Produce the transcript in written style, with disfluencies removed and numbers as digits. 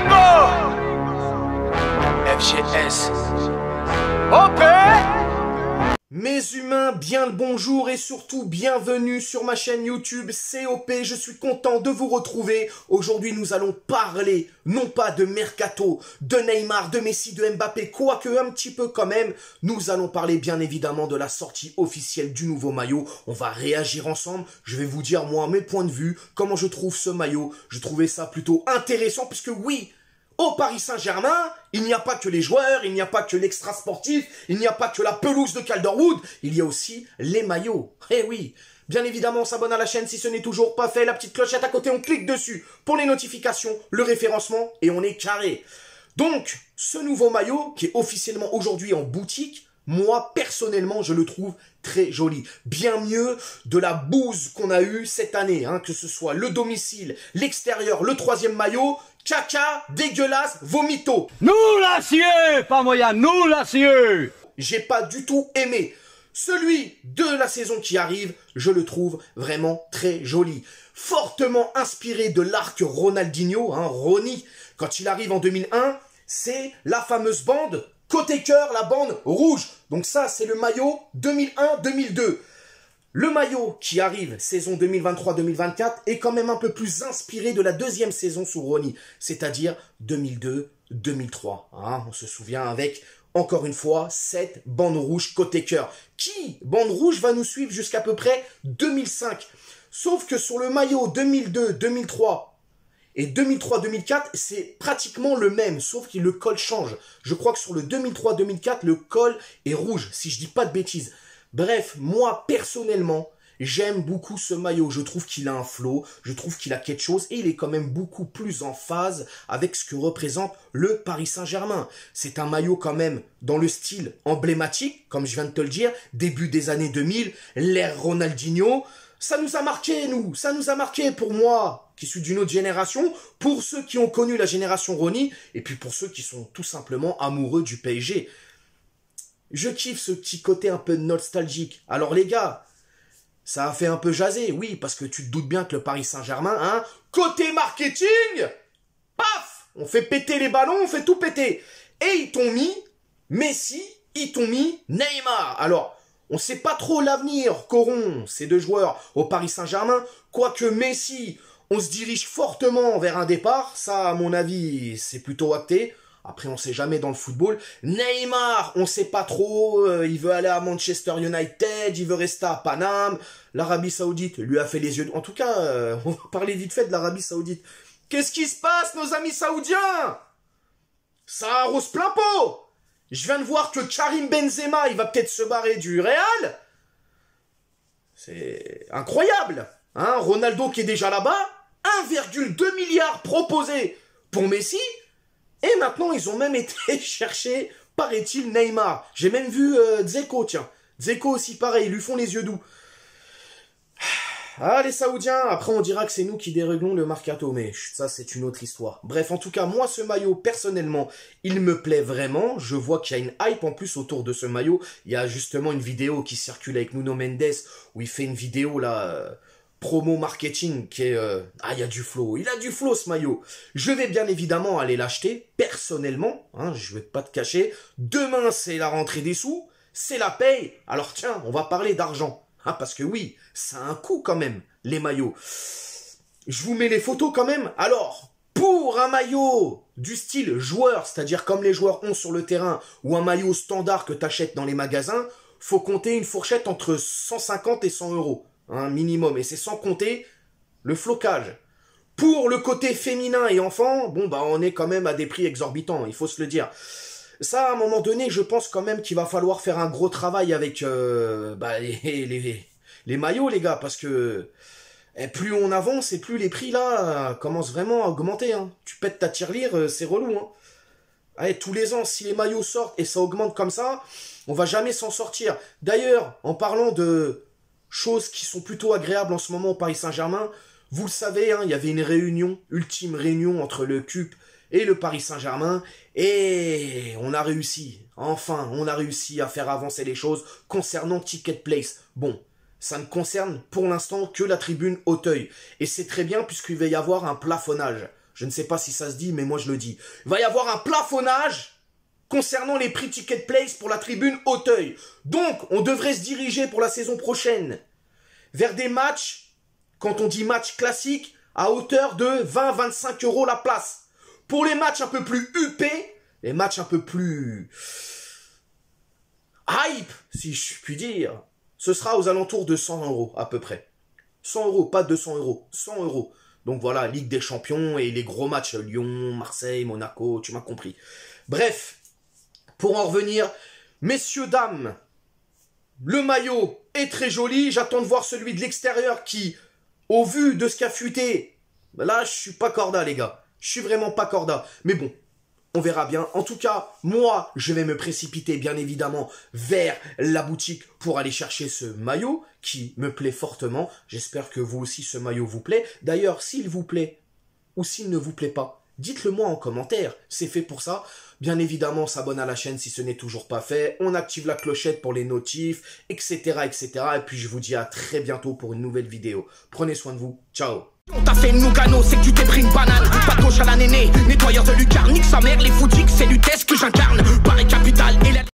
Bingo! FGS. OP! Mes humains, bien le bonjour et surtout bienvenue sur ma chaîne YouTube COP. Je suis content de vous retrouver. Aujourd'hui, nous allons parler, non pas de Mercato, de Neymar, de Messi, de Mbappé, quoique un petit peu quand même. Nous allons parler bien évidemment de la sortie officielle du nouveau maillot. On va réagir ensemble. Je vais vous dire, moi, mes points de vue, comment je trouve ce maillot. Je trouvais ça plutôt intéressant puisque oui, au Paris Saint-Germain, il n'y a pas que les joueurs, il n'y a pas que l'extra sportif, il n'y a pas que la pelouse de Calderwood, il y a aussi les maillots. Eh oui, bien évidemment, on s'abonne à la chaîne si ce n'est toujours pas fait, la petite clochette à côté, on clique dessus pour les notifications, le référencement et on est carré. Donc, ce nouveau maillot qui est officiellement aujourd'hui en boutique, moi, personnellement, je le trouve très joli. Bien mieux de la bouse qu'on a eue cette année, hein, que ce soit le domicile, l'extérieur, le troisième maillot, caca, dégueulasse, vomito. Nous l'acier, pas moyen, nous l'acier. J'ai pas du tout aimé. Celui de la saison qui arrive, je le trouve vraiment très joli. Fortement inspiré de l'arc Ronaldinho, hein, Ronny, quand il arrive en 2001, c'est la fameuse bande côté cœur, la bande rouge. Donc ça, c'est le maillot 2001-2002. Le maillot qui arrive, saison 2023-2024, est quand même un peu plus inspiré de la deuxième saison sous Ronny, c'est-à-dire 2002-2003. Hein, on se souvient avec, encore une fois, cette bande rouge côté cœur. Qui, bande rouge, va nous suivre jusqu'à peu près 2005. Sauf que sur le maillot 2002-2003, et 2003-2004, c'est pratiquement le même, sauf que le col change. Je crois que sur le 2003-2004, le col est rouge, si je dis pas de bêtises. Bref, moi, personnellement, j'aime beaucoup ce maillot. Je trouve qu'il a un flow, je trouve qu'il a quelque chose, et il est quand même beaucoup plus en phase avec ce que représente le Paris Saint-Germain. C'est un maillot quand même dans le style emblématique, comme je viens de te le dire, début des années 2000, l'ère Ronaldinho. Ça nous a marqué, nous. Ça nous a marqué pour moi, qui suis d'une autre génération, pour ceux qui ont connu la génération Ronny, et puis pour ceux qui sont tout simplement amoureux du PSG. Je kiffe ce petit côté un peu nostalgique. Alors les gars, ça a fait un peu jaser, oui, parce que tu te doutes bien que le Paris Saint-Germain, hein, côté marketing, paf, on fait péter les ballons, on fait tout péter. Et ils t'ont mis Messi, ils t'ont mis Neymar. Alors, on ne sait pas trop l'avenir qu'auront ces deux joueurs au Paris Saint-Germain, quoique Messi, on se dirige fortement vers un départ, ça à mon avis c'est plutôt acté, après on ne sait jamais dans le football. Neymar, on ne sait pas trop, il veut aller à Manchester United, il veut rester à Paname, l'Arabie Saoudite lui a fait les yeux, en tout cas on va parler vite fait de l'Arabie Saoudite. Qu'est-ce qui se passe nos amis saoudiens? Ça arrose plein pot. Je viens de voir que Karim Benzema, il va peut-être se barrer du Real. C'est incroyable. Hein, Ronaldo qui est déjà là-bas. 1,2 milliard proposé pour Messi. Et maintenant, ils ont même été chercher, paraît-il, Neymar. J'ai même vu Dzeko, tiens. Dzeko aussi, pareil, ils lui font les yeux doux. Ah, les Saoudiens, après on dira que c'est nous qui déréglons le Mercato, mais ça c'est une autre histoire. Bref, en tout cas, moi ce maillot, personnellement, il me plaît vraiment. Je vois qu'il y a une hype en plus autour de ce maillot. Il y a justement une vidéo qui circule avec Nuno Mendes, où il fait une vidéo là, promo marketing, qui est... Ah, il y a du flow, il a du flow ce maillot. Je vais bien évidemment aller l'acheter, personnellement, hein, je vais pas te cacher. Demain c'est la rentrée des sous, c'est la paye. Alors tiens, on va parler d'argent. Ah, parce que oui, ça a un coût quand même, les maillots. Je vous mets les photos quand même. Alors, pour un maillot du style joueur, c'est-à-dire comme les joueurs ont sur le terrain, ou un maillot standard que tu achètes dans les magasins, faut compter une fourchette entre 150 et 100 euros, hein, minimum. Et c'est sans compter le flocage. Pour le côté féminin et enfant, bon, bah, on est quand même à des prix exorbitants, il faut se le dire. Ça, à un moment donné, je pense quand même qu'il va falloir faire un gros travail avec les maillots, les gars, parce que plus on avance et plus les prix, là, commencent vraiment à augmenter. Hein. Tu pètes ta tirelire, c'est relou. Hein. Allez, tous les ans, si les maillots sortent et ça augmente comme ça, on va jamais s'en sortir. D'ailleurs, en parlant de choses qui sont plutôt agréables en ce moment au Paris Saint-Germain, vous le savez, hein, il y avait une réunion, ultime réunion entre le CUP et le Paris Saint-Germain, et on a réussi, enfin, on a réussi à faire avancer les choses concernant Ticket Place. Bon, ça ne concerne pour l'instant que la tribune Auteuil, et c'est très bien puisqu'il va y avoir un plafonnage. Je ne sais pas si ça se dit, mais moi je le dis. Il va y avoir un plafonnage concernant les prix Ticket Place pour la tribune Auteuil. Donc, on devrait se diriger pour la saison prochaine vers des matchs, quand on dit match classique, à hauteur de 20-25 € la place. Pour les matchs un peu plus huppés, les matchs un peu plus hype, si je puis dire, ce sera aux alentours de 100 € à peu près. 100 €, pas 200 €, 100 €. Donc voilà, Ligue des Champions et les gros matchs, Lyon, Marseille, Monaco, tu m'as compris. Bref, pour en revenir, messieurs, dames, le maillot est très joli. J'attends de voir celui de l'extérieur qui, au vu de ce qu'a fuité, là, je suis pas corda, les gars. Je suis vraiment pas corda. Mais bon, on verra bien. En tout cas, moi, je vais me précipiter, bien évidemment, vers la boutique pour aller chercher ce maillot qui me plaît fortement. J'espère que vous aussi, ce maillot vous plaît. D'ailleurs, s'il vous plaît ou s'il ne vous plaît pas, dites-le moi en commentaire. C'est fait pour ça. Bien évidemment, on s'abonne à la chaîne si ce n'est toujours pas fait. On active la clochette pour les notifs, etc., etc. Et puis, je vous dis à très bientôt pour une nouvelle vidéo. Prenez soin de vous. Ciao. On t'a fait une Nougano, c'est que tu t'es pris une banane. Pas de gauche à la nénée, nettoyeur de lucarne, nique sa mère, les foutiques, c'est l'UTES que j'incarne. Paris Capital et la...